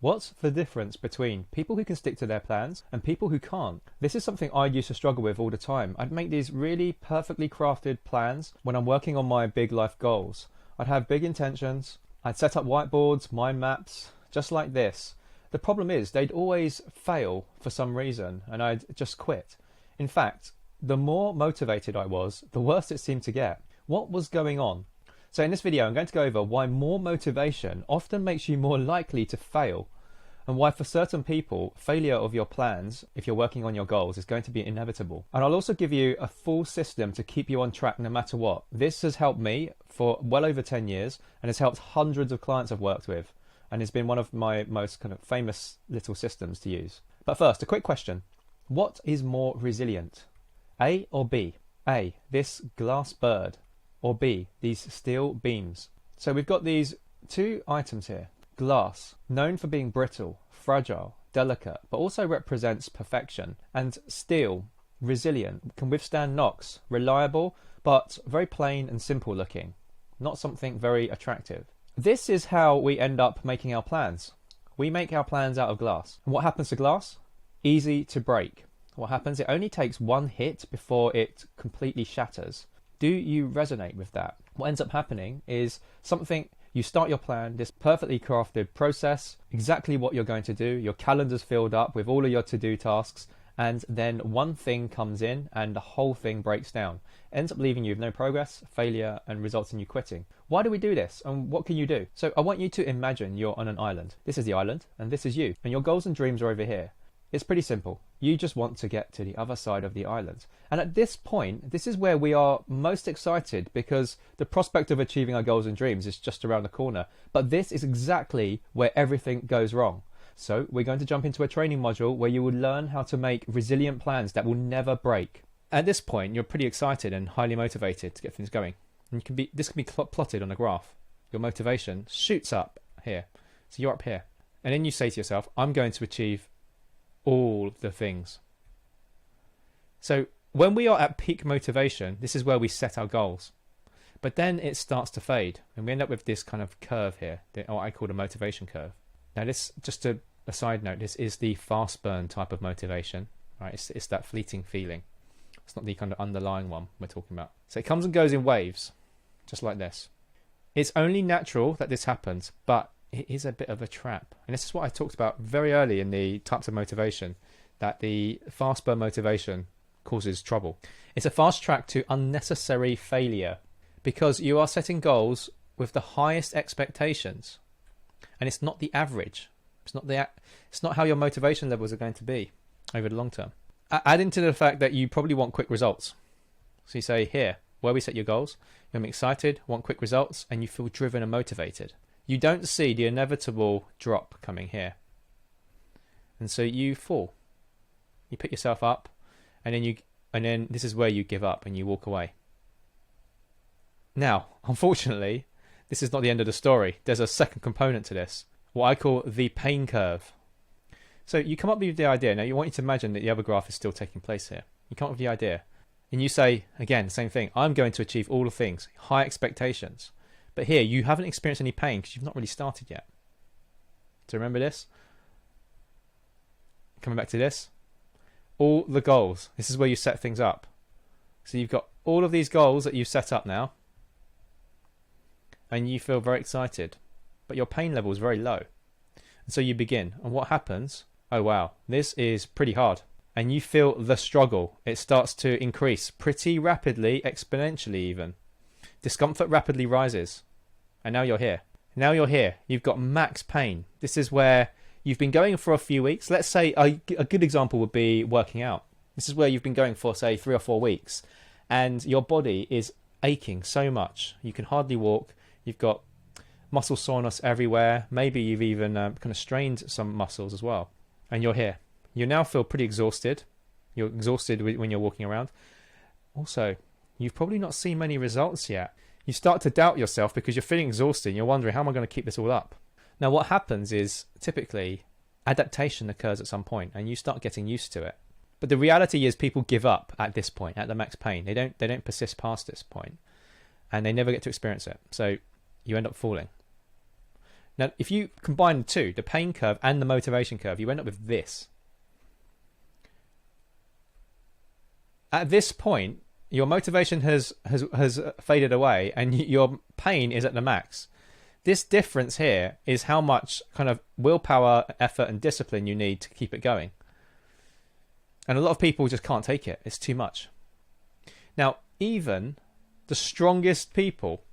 What's the difference between people who can stick to their plans and people who can't? This is something I used to struggle with all the time. I'd make these really perfectly crafted plans when I'm working on my big life goals. I'd have big intentions, I'd set up whiteboards, mind maps, just like this. The problem is they'd always fail for some reason and I'd just quit. In fact, the more motivated I was, the worse it seemed to get. What was going on? So in this video, I'm going to go over why more motivation often makes you more likely to fail, and why for certain people, failure of your plans, if you're working on your goals, is going to be inevitable. And I'll also give you a full system to keep you on track no matter what. This has helped me for well over 10 years and has helped hundreds of clients I've worked with, and it's been one of my most kind of famous little systems to use. But first, a quick question. What is more resilient? A or B? A, this glass bird, or B, these steel beams. So we've got these two items here. Glass, known for being brittle, fragile, delicate, but also represents perfection. And steel, resilient, can withstand knocks, reliable, but very plain and simple looking. Not something very attractive. This is how we end up making our plans. We make our plans out of glass. And what happens to glass? Easy to break. What happens? It only takes one hit before it completely shatters. Do you resonate with that? What ends up happening is you start your plan, this perfectly crafted process, exactly what you're going to do, your calendar's filled up with all of your to-do tasks, and then one thing comes in and the whole thing breaks down. Ends up leaving you with no progress, failure, and results in you quitting. Why do we do this? And what can you do? So I want you to imagine you're on an island. This is the island, and this is you. And your goals and dreams are over here. It's pretty simple. You just want to get to the other side of the island. And at this point, this is where we are most excited because the prospect of achieving our goals and dreams is just around the corner. But this is exactly where everything goes wrong. So we're going to jump into a training module where you will learn how to make resilient plans that will never break. At this point, you're pretty excited and highly motivated to get things going. And this can be plotted on a graph. Your motivation shoots up here. So you're up here. And then you say to yourself, I'm going to achieve all the things. So when we are at peak motivation, this is where we set our goals. But then it starts to fade and we end up with this kind of curve here, what I call the motivation curve. Now this, just a side note, this is the fast burn type of motivation, right? It's that fleeting feeling. It's not the kind of underlying one we're talking about. So it comes and goes in waves, just like this. It's only natural that this happens, but it is a bit of a trap. And this is what I talked about very early in the types of motivation, that the fast burn motivation causes trouble. It's a fast track to unnecessary failure because you are setting goals with the highest expectations. And it's not the average. It's not how your motivation levels are going to be over the long term. Add into the fact that you probably want quick results. So you say here, where we set your goals, you're excited, want quick results, and you feel driven and motivated. You don't see the inevitable drop coming here. And so you fall. You pick yourself up and then this is where you give up and you walk away. Now, unfortunately, this is not the end of the story. There's a second component to this, what I call the pain curve. So you come up with the idea. Now you want you to imagine that the other graph is still taking place here. You come up with the idea and you say, again, same thing. I'm going to achieve all the things, high expectations. But here, you haven't experienced any pain because you've not really started yet. So remember this? Coming back to this. All the goals. This is where you set things up. So you've got all of these goals that you've set up now. And you feel very excited. But your pain level is very low. And so you begin. And what happens? Oh wow, this is pretty hard. And you feel the struggle. It starts to increase pretty rapidly, exponentially even. Discomfort rapidly rises. And now you're here. Now you're here. You've got max pain. This is where you've been going for a few weeks. Let's say a good example would be working out. This is where you've been going for, say, 3 or 4 weeks. And your body is aching so much. You can hardly walk. You've got muscle soreness everywhere. Maybe you've even kind of strained some muscles as well. And you're here. You now feel pretty exhausted. You're exhausted when you're walking around. Also, you've probably not seen many results yet. You start to doubt yourself because you're feeling exhausted and you're wondering, how am I going to keep this all up? Now, what happens is typically adaptation occurs at some point and you start getting used to it. But the reality is people give up at this point, at the max pain. They don't persist past this point and they never get to experience it. So you end up falling. Now, if you combine the two, the pain curve and the motivation curve, you end up with this. At this point, your motivation has faded away and your pain is at the max. This difference here is how much kind of willpower, effort, and discipline you need to keep it going. And a lot of people just can't take it. It's too much. Now, even the strongest people,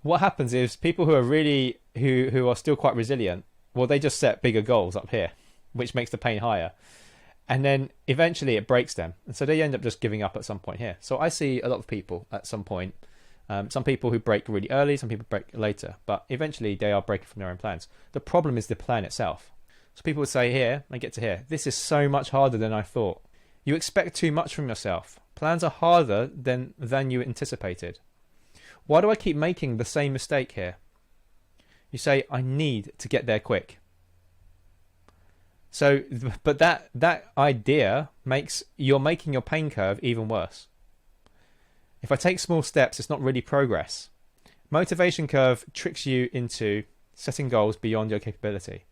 what happens is people who are really, who are still quite resilient, well, they just set bigger goals up here, which makes the pain higher. And then eventually it breaks them. And so they end up just giving up at some point here. So I see a lot of people at some point, some people who break really early, some people break later, but eventually they are breaking from their own plans. The problem is the plan itself. So people would say here, I get to here, this is so much harder than I thought. You expect too much from yourself. Plans are harder than you anticipated. Why do I keep making the same mistake here? You say, I need to get there quick. So, but that idea you're making your pain curve even worse. If I take small steps, it's not really progress. Motivation curve tricks you into setting goals beyond your capability,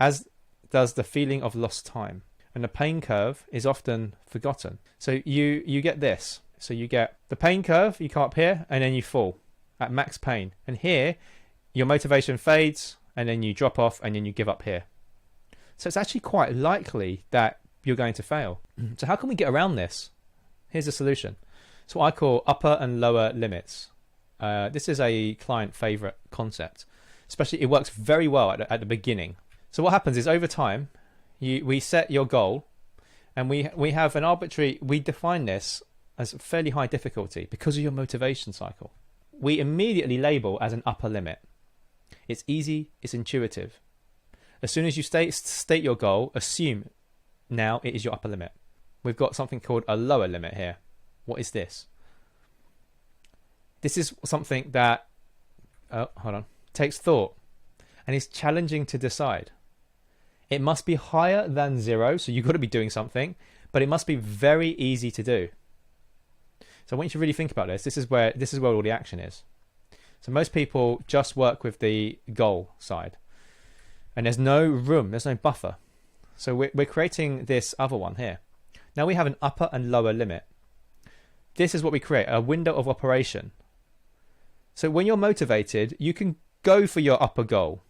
as does the feeling of lost time. And the pain curve is often forgotten. So you get this. So you get the pain curve, you come up here, and then you fall at max pain. And here, your motivation fades, and then you drop off, and then you give up here. So it's actually quite likely that you're going to fail. So how can we get around this? Here's a solution. It's what I call upper and lower limits. This is a client favorite concept. Especially, it works very well at the beginning. So what happens is over time, we set your goal, and we have an arbitrary, we define this as fairly high difficulty because of your motivation cycle. We immediately label as an upper limit. It's easy, it's intuitive. As soon as you state your goal, assume now it is your upper limit. We've got something called a lower limit here. What is this? This is something that takes thought and is challenging to decide. It must be higher than 0, so you've got to be doing something, but it must be very easy to do. So I want you to really think about this. This is where all the action is. So most people just work with the goal side. And there's no room, there's no buffer. So we're creating this other one here. Now we have an upper and lower limit. This is what we create, a window of operation. So when you're motivated, you can go for your upper goal.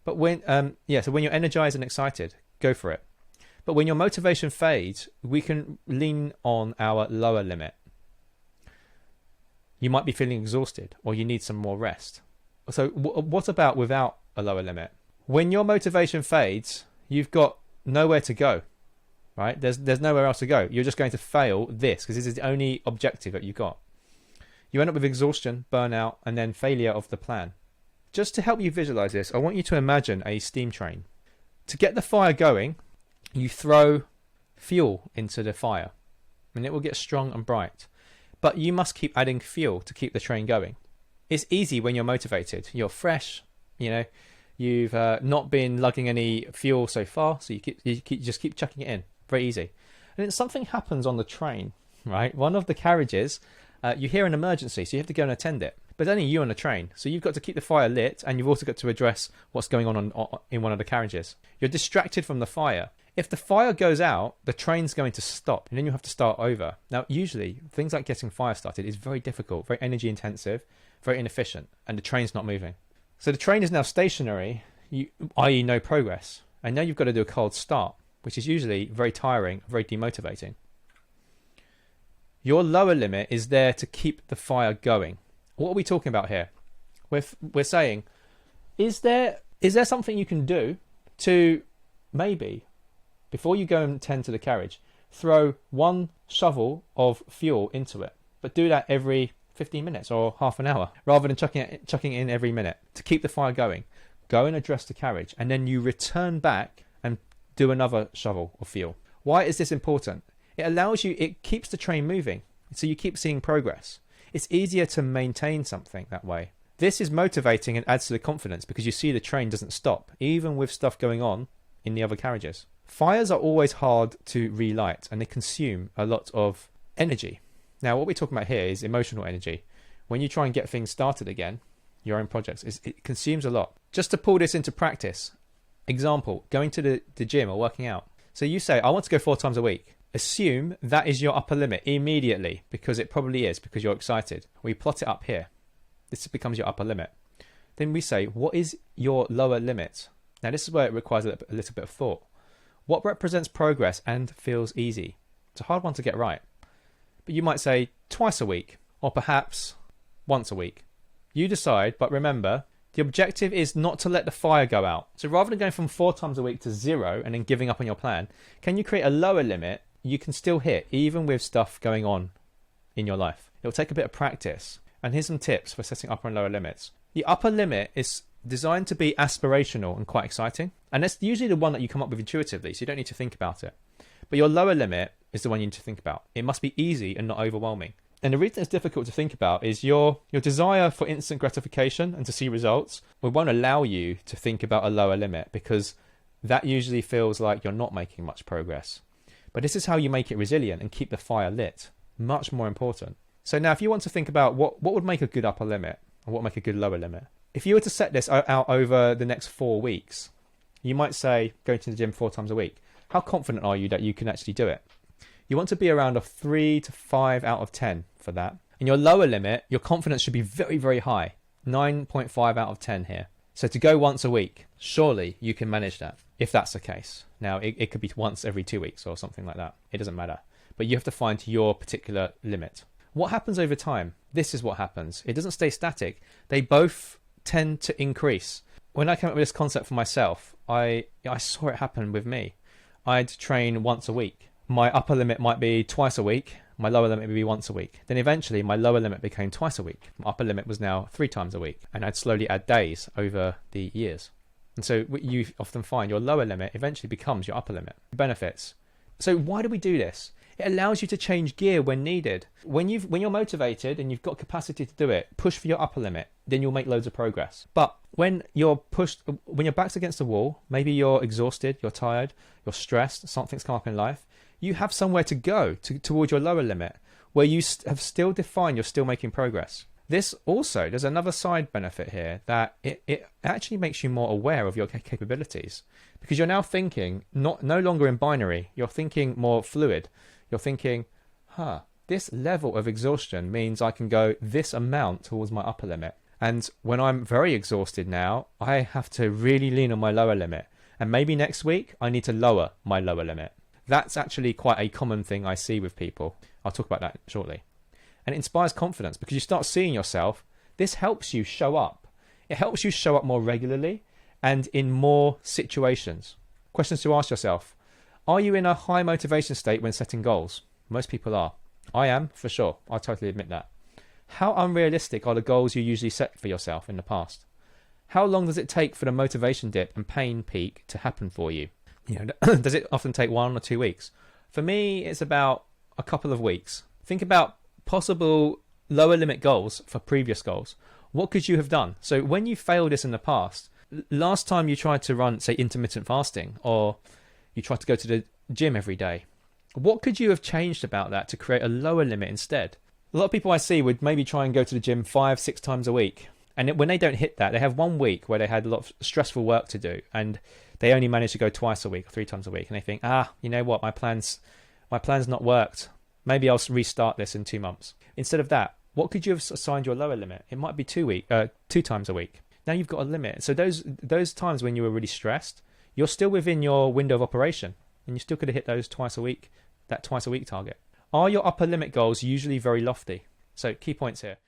But when you're energized and excited, go for it. But when your motivation fades, we can lean on our lower limit. You might be feeling exhausted, or you need some more rest. So what about without a lower limit? When your motivation fades, you've got nowhere to go, right? There's nowhere else to go. You're just going to fail this because this is the only objective that you've got. You end up with exhaustion, burnout, and then failure of the plan. Just to help you visualize this, I want you to imagine a steam train. To get the fire going, you throw fuel into the fire and it will get strong and bright. But you must keep adding fuel to keep the train going. It's easy when you're motivated. You're fresh, you've not been lugging any fuel so far, so you just keep chucking it in. Very easy. And then something happens on the train, right? One of the carriages, you hear an emergency, so you have to go and attend it. But only you on the train, so you've got to keep the fire lit, and you've also got to address what's going on in one of the carriages. You're distracted from the fire. If the fire goes out, the train's going to stop, and then you have to start over. Now, usually, things like getting fire started is very difficult, very energy intensive, very inefficient, and the train's not moving. So the train is now stationary, i.e. no progress. And now you've got to do a cold start, which is usually very tiring, very demotivating. Your lower limit is there to keep the fire going. What are we talking about here? We're saying, is there something you can do to maybe, before you go and tend to the carriage, throw one shovel of fuel into it, but do that every 15 minutes or half an hour, rather than chucking in every minute to keep the fire going. Go and address the carriage, and then you return back and do another shovel of fuel. Why is this important? It keeps the train moving, so you keep seeing progress. It's easier to maintain something that way. This is motivating and adds to the confidence because you see the train doesn't stop, even with stuff going on in the other carriages. Fires are always hard to relight, and they consume a lot of energy. Now, what we're talking about here is emotional energy. When you try and get things started again, your own projects. It consumes a lot. Just to pull this into practice, example, going to the gym or working out. So you say, I want to go 4 times a week. Assume that is your upper limit immediately, because it probably is, because you're excited. We plot it up here. This becomes your upper limit. Then we say, what is your lower limit? Now this is where it requires a little bit of thought. What represents progress and feels easy? It's a hard one to get right. But you might say twice a week, or perhaps once a week. You decide, but remember, the objective is not to let the fire go out. So rather than going from 4 times a week to 0 and then giving up on your plan, can you create a lower limit you can still hit, even with stuff going on in your life? It'll take a bit of practice. And here's some tips for setting upper and lower limits. The upper limit is designed to be aspirational and quite exciting. And that's usually the one that you come up with intuitively, so you don't need to think about it. But your lower limit is the one you need to think about. It must be easy and not overwhelming. And the reason it's difficult to think about is your desire for instant gratification and to see results won't allow you to think about a lower limit, because that usually feels like you're not making much progress. But this is how you make it resilient and keep the fire lit. Much more important. So now if you want to think about what would make a good upper limit and what would make a good lower limit, if you were to set this out over the next 4 weeks, you might say, going to the gym 4 times a week. How confident are you that you can actually do it? You want to be around a 3 to 5 out of 10 for that. And your lower limit, your confidence should be very, very high. 9.5 out of 10 here. So to go once a week, surely you can manage that, if that's the case. Now, it could be once every 2 weeks or something like that. It doesn't matter. But you have to find your particular limit. What happens over time? This is what happens. It doesn't stay static. They both tend to increase. When I came up with this concept for myself, I saw it happen with me. I'd train once a week. My upper limit might be twice a week. My lower limit would be once a week. Then eventually my lower limit became twice a week. My upper limit was now 3 times a week. And I'd slowly add days over the years. And so what you often find, your lower limit eventually becomes your upper limit. Benefits. So why do we do this? It allows you to change gear when needed. When you're motivated and you've got capacity to do it, push for your upper limit. Then you'll make loads of progress. But when your back's against the wall, maybe you're exhausted, you're tired, you're stressed, something's come up in life, you have somewhere to go towards your lower limit where you have still defined you're still making progress. This also, there's another side benefit here, that it actually makes you more aware of your capabilities, because you're now thinking no longer in binary. You're thinking more fluid. You're thinking, this level of exhaustion means I can go this amount towards my upper limit. And when I'm very exhausted now, I have to really lean on my lower limit. And maybe next week I need to lower my lower limit. That's actually quite a common thing I see with people. I'll talk about that shortly. And it inspires confidence because you start seeing yourself. This helps you show up. It helps you show up more regularly and in more situations. Questions to ask yourself. Are you in a high motivation state when setting goals? Most people are. I am, for sure. I totally admit that. How unrealistic are the goals you usually set for yourself in the past? How long does it take for the motivation dip and pain peak to happen for you? Does it often take 1 or 2 weeks? For me, it's about a couple of weeks. Think about possible lower limit goals for previous goals. What could you have done? So when you failed this in the past, last time you tried to run, say, intermittent fasting, or you tried to go to the gym every day, what could you have changed about that to create a lower limit instead? A lot of people I see would maybe try and go to the gym 5-6 times a week. And when they don't hit that, they have 1 week where they had a lot of stressful work to do, and they only managed to go twice a week or 3 times a week. And they think, you know what, my plan's not worked. Maybe I'll restart this in 2 months. Instead of that, what could you have assigned your lower limit? It might be 2 times a week. Now you've got a limit. So those times when you were really stressed, you're still within your window of operation, and you still could have hit those twice a week target. Are your upper limit goals usually very lofty? So key points here.